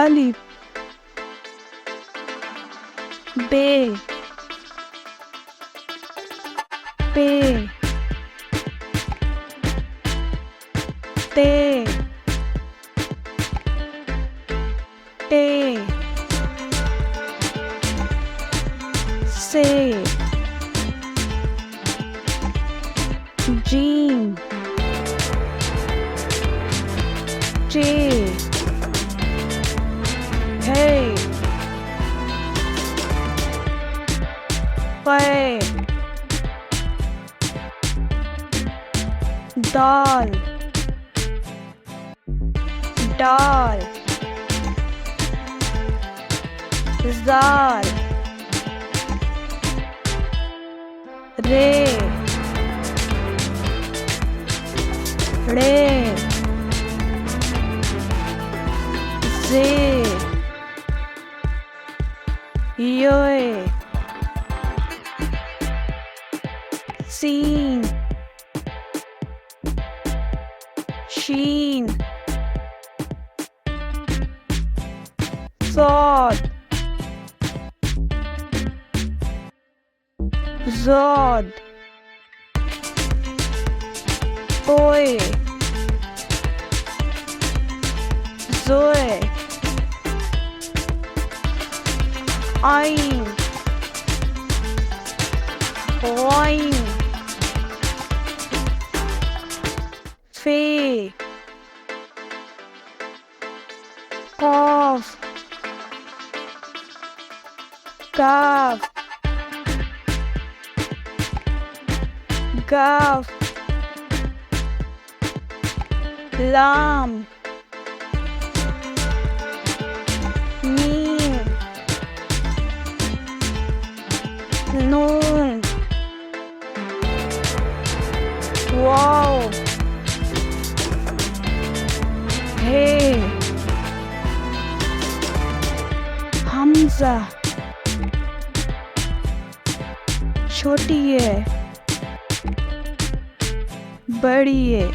अलिफ बे पे ते टे से जीम चे हे पे दाल डाल ज़ाल रे रे जे योए सीन शीन صاد زاد طوي زوي عين غين في قاف كاف قاف لام ميم نون واو हे हमजा छोटी है बड़ी है